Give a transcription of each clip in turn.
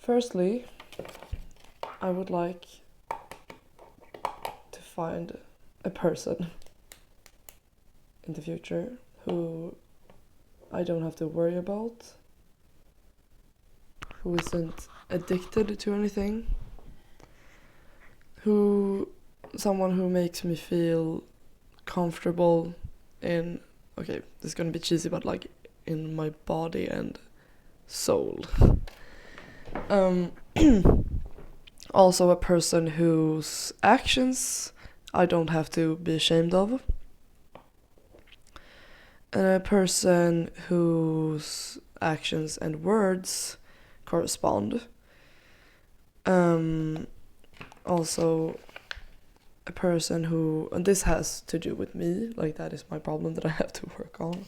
Firstly, I would like to find a person in the future who I don't have to worry about, who isn't addicted to anything, someone who makes me feel comfortable in, okay, this is gonna be cheesy, but like in my body and soul. Also a person whose actions I don't have to be ashamed of. And a person whose actions and words correspond. Also a person who, and this has to do with me, like that is my problem that I have to work on.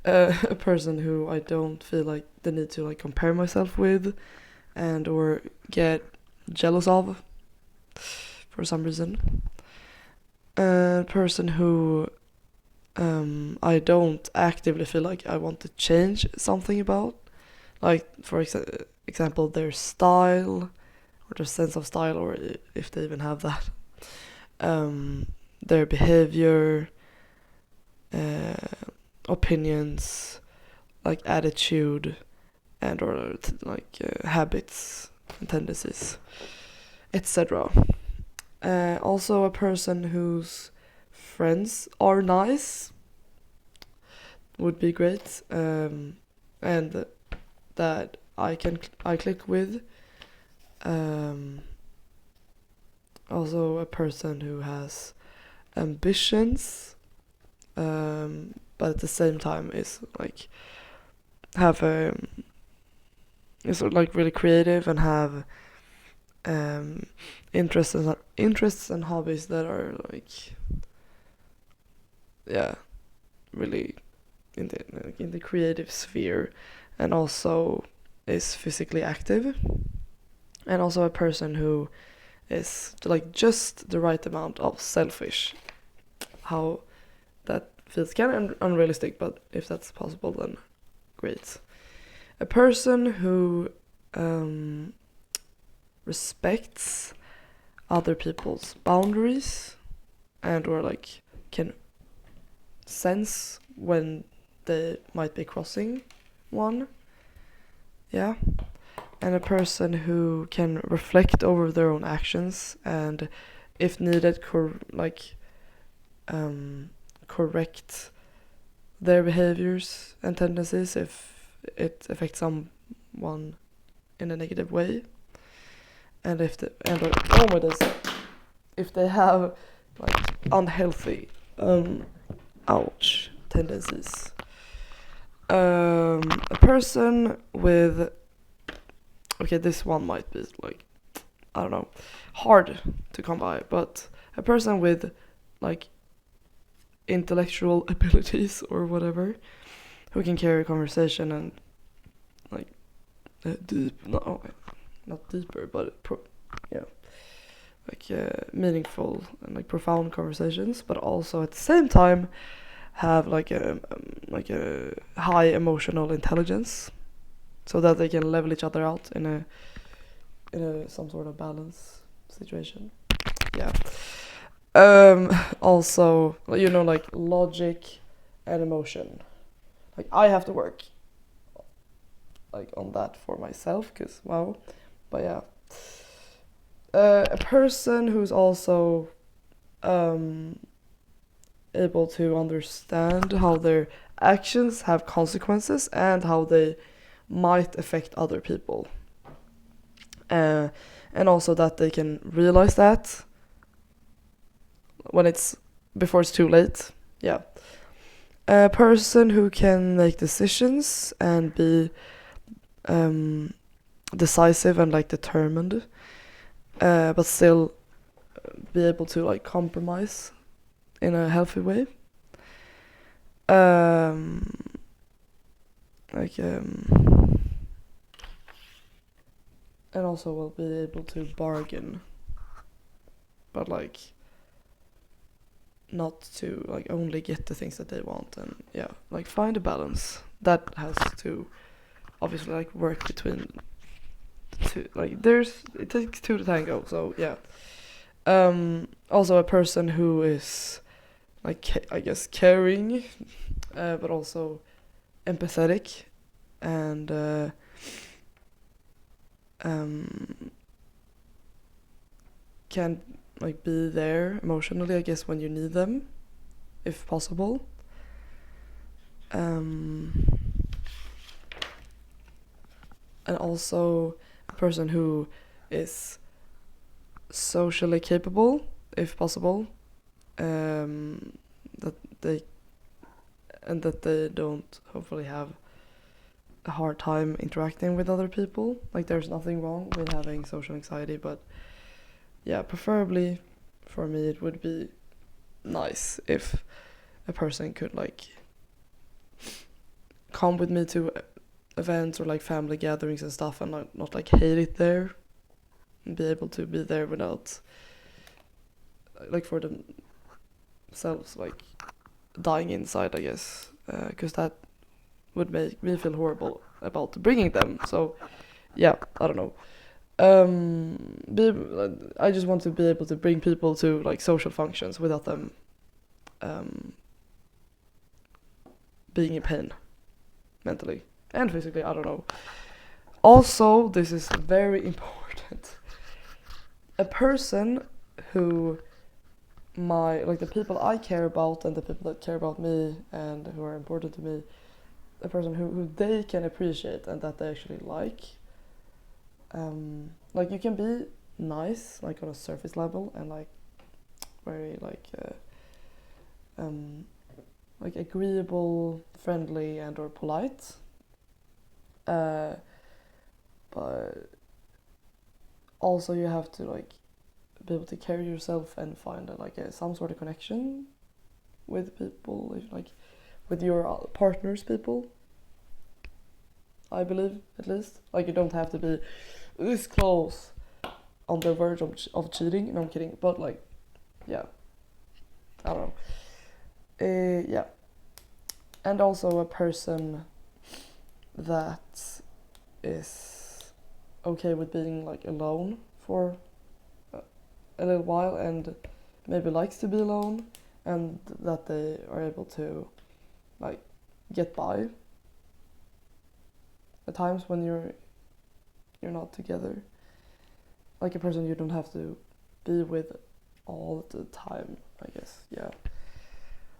A person who I don't feel like the need to like compare myself with and or get jealous of for some reason. A person who I don't actively feel like I want to change something about. Like, for example, their style or their sense of style, or if they even have that. Their behavior, opinions, like attitude, and or habits and tendencies, etc. Also a person whose friends are nice would be great, and that I click with. Also a person who has ambitions, but at the same time is like is like really creative and have interests and hobbies that are like really in the creative sphere, and also is physically active, and also a person who is like just the right amount of selfish. How that feels kind of unrealistic, but if that's possible, then great. A person who respects other people's boundaries and or like can sense when they might be crossing one. Yeah. And a person who can reflect over their own actions and, if needed, correct their behaviors and tendencies if it affects someone in a negative way. And if they have like unhealthy tendencies. A person with, okay, this one might be like, I don't know, hard to come by, but a person with like intellectual abilities or whatever, who can carry a conversation and like not deeper, but meaningful and like profound conversations, but also at the same time have like a high emotional intelligence, so that they can level each other out in a some sort of balance situation. Yeah. Also, like logic and emotion. Like I have to work like on that for myself, cause wow. But yeah. A person who's also able to understand how their actions have consequences and how they might affect other people. And also that they can realize that before it's too late. Yeah. A person who can make decisions and be decisive and like determined, but still be able to like compromise in a healthy way. And also will be able to bargain, but like not to like only get the things that they want, and like find a balance that has to obviously like work between two, like it takes two to tango, so yeah. Also a person who is like I guess caring, but also empathetic, and can like be there emotionally, I guess, when you need them, if possible. And also a person who is socially capable, if possible, that they don't hopefully have a hard time interacting with other people. Like there's nothing wrong with having social anxiety, but yeah, preferably for me it would be nice if a person could like come with me to events or like family gatherings and stuff, and not like hate it there, and be able to be there without like for themselves like dying inside, I guess, because that would make me feel horrible about bringing them. So yeah, I don't know. I just want to be able to bring people to like social functions without them being in pain mentally and physically. I don't know. Also, this is very important. A person who the people I care about and the people that care about me and who are important to me, a person who they can appreciate and that they actually like. Like you can be nice, like on a surface level, and like very like agreeable, friendly, and or polite. But also you have to like be able to carry yourself and find some sort of connection with people, like with your partner's people. I believe, at least. Like you don't have to be this close on the verge of cheating. No, I'm kidding. But like, yeah, I don't know. Yeah, and also a person that is okay with being like alone for a little while and maybe likes to be alone, and that they are able to like get by at times when you're not together. Like a person you don't have to be with all the time, I guess. Yeah.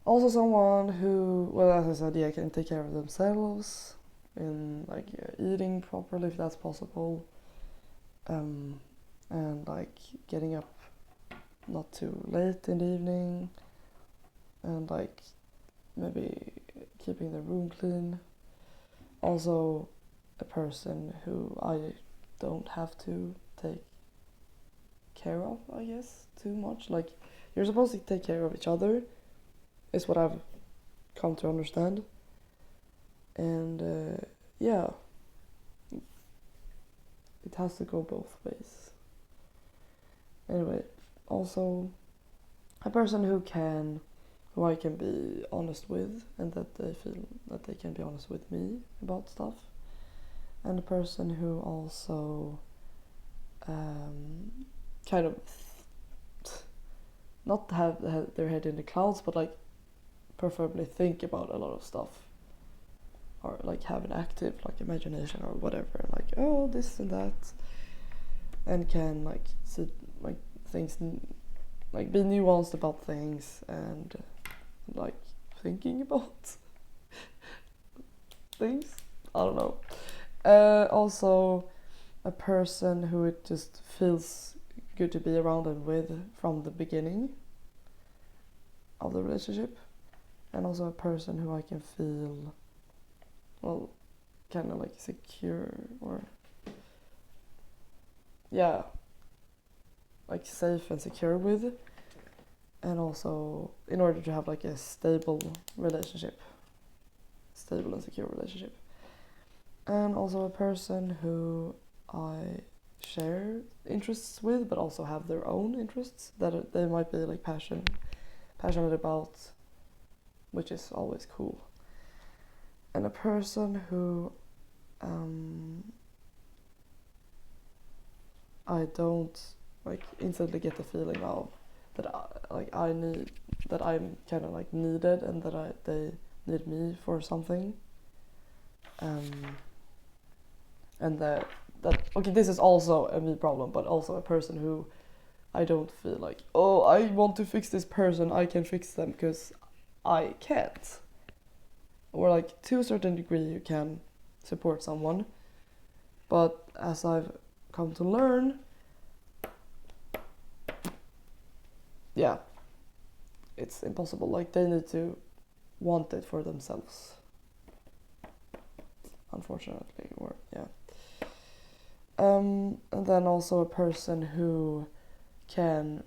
Also someone who, well, as I said, yeah, can take care of themselves in like eating properly if that's possible, and like getting up not too late in the evening, and like maybe keeping the room clean. Also a person who I don't have to take care of, I guess, too much. Like you're supposed to take care of each other is what I've come to understand. And yeah, it has to go both ways. Anyway, also a person who I can be honest with, and that they feel that they can be honest with me about stuff. And a person who also kind of not have their head in the clouds, but like preferably think about a lot of stuff, or like have an active like imagination or whatever, like oh this and that, and can like see like things, like be nuanced about things, and like thinking about things. I don't know. Also a person who it just feels good to be around and with from the beginning of the relationship, and also a person who I can feel, well, kind of like secure, or yeah, like safe and secure with, and also in order to have like a stable and secure relationship. And also a person who I share interests with, but also have their own interests that they might be like passionate about, which is always cool. And a person who I don't like instantly get the feeling of that I need that I'm kind of like needed and that they need me for something. And that okay, this is also a me problem, but also a person who I don't feel like, oh, I want to fix this person, I can fix them, because I can't. Or like to a certain degree you can support someone, but as I've come to learn, yeah, it's impossible. Like they need to want it for themselves, unfortunately, or yeah. And then also a person who can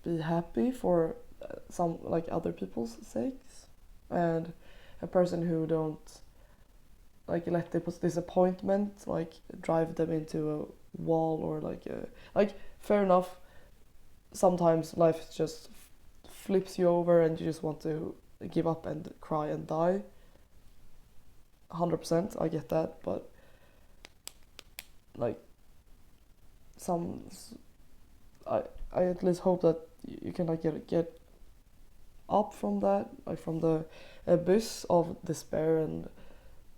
be happy for some like other people's sakes, and a person who don't like let the disappointment like drive them into a wall, or like fair enough, sometimes life just flips you over and you just want to give up and cry and die. 100%, I get that, but like some I at least hope that you can like get up from that, like from the abyss of despair, and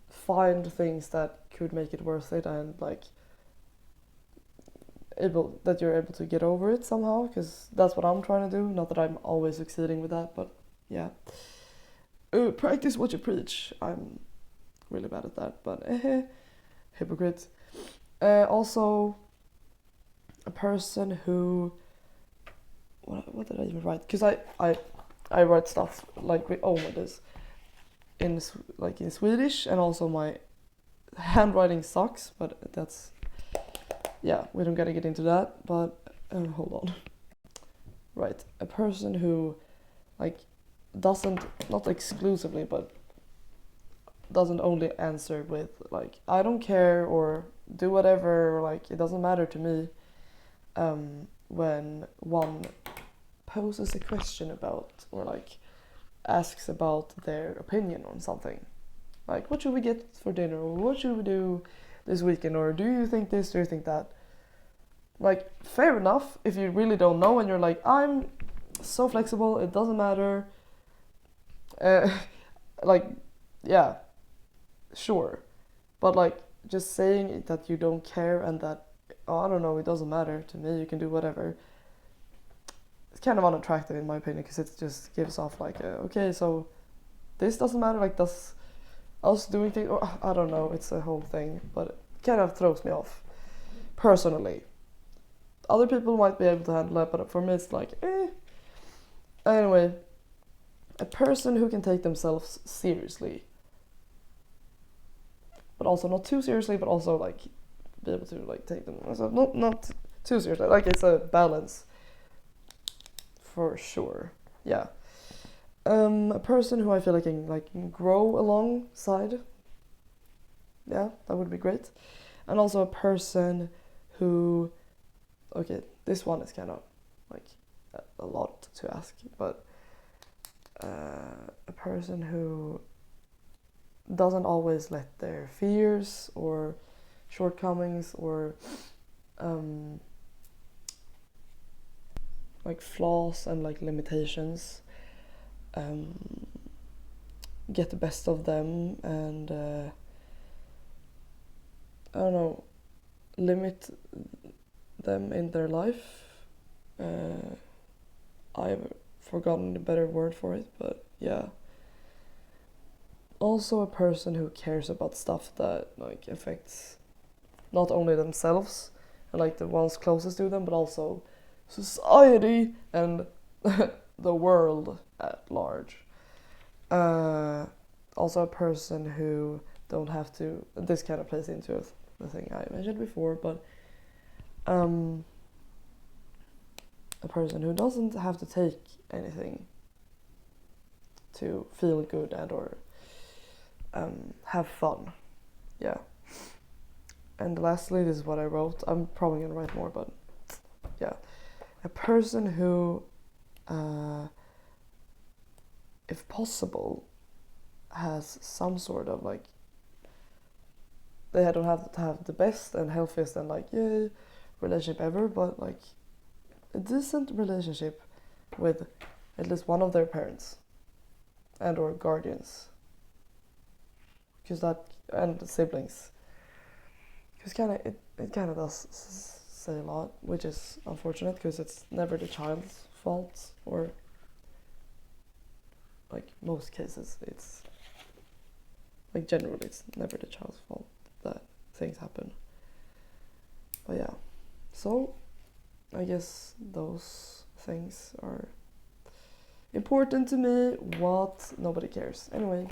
find things that could make it worth it, and like you're able to get over it somehow, because that's what I'm trying to do. Not that I'm always succeeding with that, but yeah. Practice what you preach. I'm really bad at that, but hypocrite. Also, a person who what did I even write? Because I write stuff like oh my days in like in Swedish, and also my handwriting sucks, but that's yeah, we don't gotta get into that. But hold on. Right, a person who like doesn't, not exclusively, but doesn't only answer with like I don't care or do whatever, or like it doesn't matter to me, when one poses a question about, or like asks about their opinion on something, like what should we get for dinner, or what should we do this weekend, or do you think this, do you think that. Like fair enough if you really don't know and you're like I'm so flexible, it doesn't matter, uh, like yeah, sure, but like just saying that you don't care and that oh, I don't know, it doesn't matter to me, you can do whatever, it's kind of unattractive in my opinion, because it just gives off like okay, so this doesn't matter, like does us doing things, or I don't know, it's a whole thing, but it kind of throws me off personally. Other people might be able to handle it, but for me it's like anyway, a person who can take themselves seriously, but also not too seriously, but also like be able to like take themselves not too seriously, like it's a balance for sure, yeah. A person who I feel like can like grow alongside, yeah, that would be great. And also a person who, okay, this one is kind of like a lot to ask, but a person who doesn't always let their fears or shortcomings or like flaws and like limitations get the best of them, and I don't know, limit them in their life. I've forgotten the better word for it, but yeah. Also a person who cares about stuff that like affects not only themselves and like the ones closest to them, but also society and the world at large. Also a person who don't have to, this kind of plays into the thing I mentioned before, but a person who doesn't have to take anything to feel good and or have fun. Yeah. And lastly, this is what I wrote. I'm probably gonna write more, but yeah. A person who, if possible, has some sort of like, they don't have to have the best and healthiest and like, yeah, relationship ever, but like a decent relationship with at least one of their parents and or guardians, because that, and siblings, because it kind of does say a lot, which is unfortunate because it's never the child's fault, or like most cases it's like generally it's never the child's fault that things happen. But yeah, so I guess those things are important to me. What? Nobody cares. Anyway,